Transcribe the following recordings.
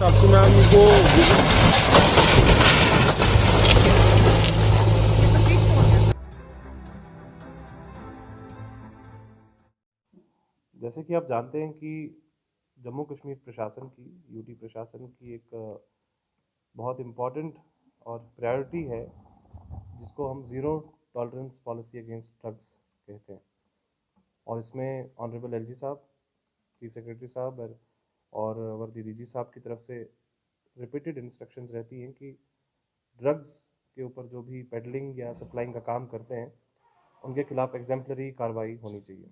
Tsunami go. जैसे कि आप जानते हैं कि जम्मू कश्मीर प्रशासन की यूटी प्रशासन की एक बहुत इम्पॉर्टेंट और प्रायोरिटी है जिसको हम zero tolerance policy against drugs कहते हैं। और इसमें ऑनरेबल एलजी साहब, चीफ सेक्रेटरी साहब और वर्दी डीजी साहब की तरफ से रिपीटेड इंस्ट्रक्शंस रहती हैं कि ड्रग्स के ऊपर जो भी पेडलिंग या सप्लाइंग का काम करते हैं उनके खिलाफ एग्जाम्पलरी कार्रवाई होनी चाहिए।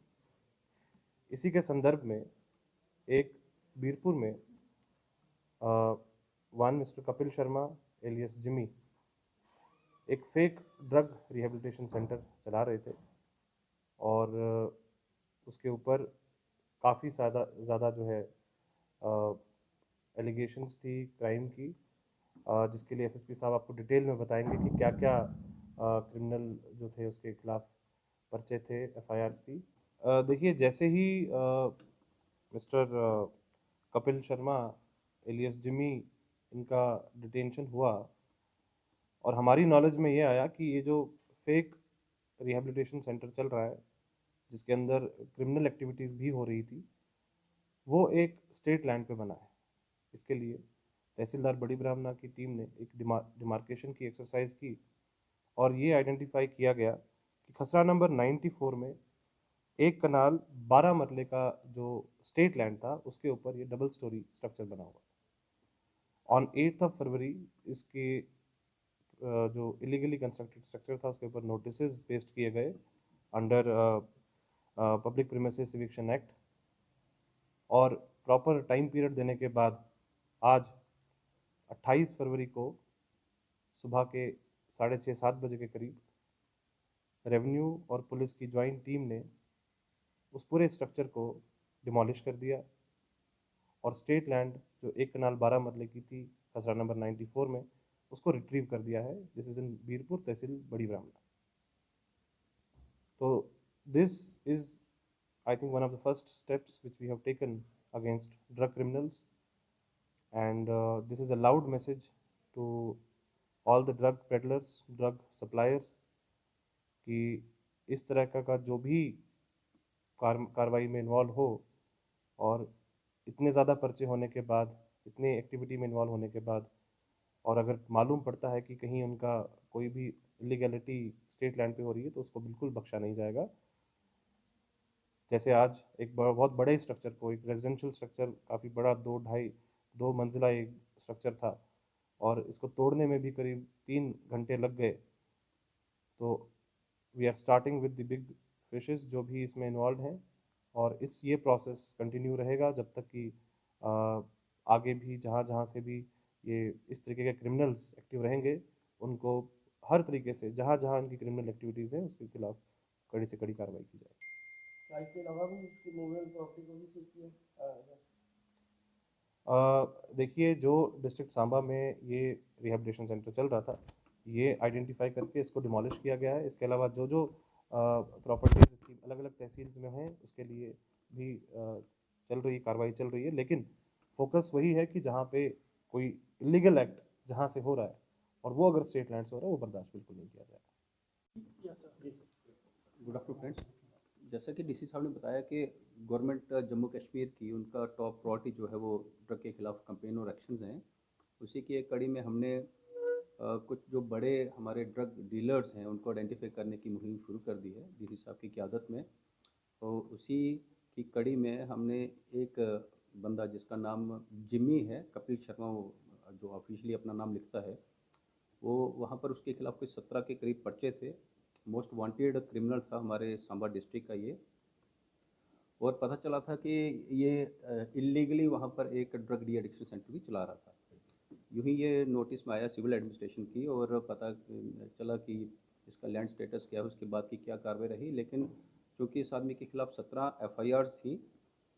इसी के संदर्भ में एक बीरपुर में one mister Kapil Sharma alias Jimmy एक फेक ड्रग रिहेबिलिटेशन सेंटर चला रहे थे और उसके ऊपर काफ़ी ज़्यादा जो है एलिगेशंस थी क्राइम की, जिसके लिए एसएसपी साहब आपको डिटेल में बताएंगे कि क्या क्या क्रिमिनल जो थे उसके खिलाफ पर्चे थे, एफआईआर्स थी। देखिए, जैसे ही mister Kapil Sharma alias Jimmy इनका डिटेंशन हुआ और हमारी नॉलेज में ये आया कि ये जो फेक रिहैबिलिटेशन सेंटर चल रहा है जिसके अंदर क्रिमिनल एक्टिविटीज़ भी हो रही थी, वो एक स्टेट लैंड पे बना है। इसके लिए तहसीलदार बड़ी ब्राह्मणा की टीम ने एक डिमार्केशन की एक्सरसाइज की और ये आइडेंटिफाई किया गया कि खसरा नंबर 94 में एक कनाल 12 मरले का जो स्टेट लैंड था उसके ऊपर ये डबल स्टोरी स्ट्रक्चर बना हुआ। ऑन 8 ऑफ फरवरी इसके जो इलीगली कंस्ट्रक्टेड स्ट्रक्चर था उसके ऊपर नोटिस पेस्ट किए गए under public premises eviction act, और प्रॉपर टाइम पीरियड देने के बाद आज 28 फरवरी को सुबह के 6:30-7 बजे के करीब रेवेन्यू और पुलिस की ज्वाइंट टीम ने उस पूरे स्ट्रक्चर को डिमोलिश कर दिया और स्टेट लैंड जो एक कनाल 12 मरले की थी खसरा नंबर 94 में उसको रिट्रीव कर दिया है। दिस इज इन बीरपुर तहसील बड़ी ब्राह्मणा। तो this is, I think, one of the first steps which we have taken against drug criminals, and this is a loud message to all the drug peddlers, drug suppliers कि इस तरह का जो भी कार्रवाई में इन्वॉल्व हो और इतने ज़्यादा पर्चे होने के बाद, इतने एक्टिविटी में इन्वॉल्व होने के बाद, और अगर मालूम पड़ता है कि कहीं उनका कोई भी इलीगैलिटी स्टेट लैंड पे हो रही है तो उसको बिल्कुल बख्शा नहीं जाएगा। जैसे आज एक बहुत बड़े स्ट्रक्चर को, एक रेजिडेंशियल स्ट्रक्चर काफ़ी बड़ा, 2 मंजिला एक स्ट्रक्चर था और इसको तोड़ने में भी करीब 3 घंटे लग गए। तो we are starting with the big fishes जो भी इसमें इन्वॉल्व हैं, और ये प्रोसेस कंटिन्यू रहेगा जब तक कि आगे भी जहाँ जहाँ से भी ये इस तरीके के क्रिमिनल्स एक्टिव रहेंगे उनको हर तरीके से, जहाँ जहाँ उनकी क्रिमिनल एक्टिविटीज़ हैं उसके खिलाफ कड़ी से कड़ी कार्रवाई की जाए। क्या इसके अलावा भी इसकी मूवमेंट प्रॉपर्टी को भी सीज किया? देखिए, जो डिस्ट्रिक्ट सांबा में ये रिहैबिलिटेशन सेंटर चल रहा था ये आइडेंटिफाई करके इसको डिमोलिश किया गया है। इसके अलावा जो जो प्रॉपर्टीज़ इसकी अलग अलग तहसील्स में हैं उसके लिए भी चल रही कार्रवाई चल रही है, लेकिन फोकस वही है कि जहाँ पे कोई इलीगल एक्ट जहाँ से हो रहा है और वो अगर स्टेट लैंड से हो रहा है वो बर्दाश्त बिल्कुल नहीं किया जाएगा। यस सर, जी। Good afternoon friends. जैसा कि डीसी साहब ने बताया कि गवर्नमेंट जम्मू कश्मीर की उनका टॉप प्रायोरिटी जो है वो ड्रग के खिलाफ कंपेन और एक्शंस हैं। उसी की एक कड़ी में हमने कुछ जो बड़े हमारे ड्रग डीलर्स हैं उनको आइडेंटिफाई करने की मुहिम शुरू कर दी है डीसी साहब की क़यादत में। तो उसी की कड़ी में हमने एक बंदा जिसका नाम जिमी है, कपिल शर्मा, वो जो ऑफिशियली अपना नाम लिखता है, वो वहाँ पर उसके खिलाफ कुछ 17 के करीब पर्चे थे। मोस्ट वांटेड क्रिमिनल था हमारे सांबा डिस्ट्रिक्ट का ये। और पता चला था कि ये इलीगली वहाँ पर एक ड्रग डी एडिक्शन सेंटर भी चला रहा था। यूँ ही ये नोटिस में आया सिविल एडमिनिस्ट्रेशन की और पता चला कि इसका लैंड स्टेटस क्या है, उसके बाद की क्या कार्रवाई रही। लेकिन चूँकि इस आदमी के खिलाफ 17 एफआईआर्स थी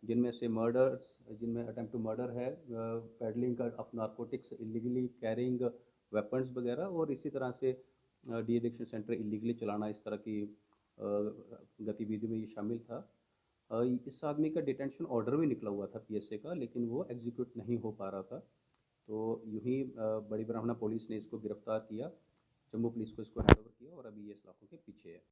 जिनमें से मर्डर्स, जिनमें अटेम्प्ट टू मर्डर है, peddling of narcotics, illegally carrying weapons वगैरह, और इसी तरह से डी एडिक्शन सेंटर इलीगली चलाना, इस तरह की गतिविधि में ये शामिल था। इस आदमी का डिटेंशन ऑर्डर भी निकला हुआ था पीएसए का, लेकिन वो एग्जीक्यूट नहीं हो पा रहा था। तो यूं ही बड़ी ब्राह्मणा पुलिस ने इसको गिरफ्तार किया, जम्मू पुलिस को इसको हैंड ओवर किया और अभी ये सलाखों के पीछे है।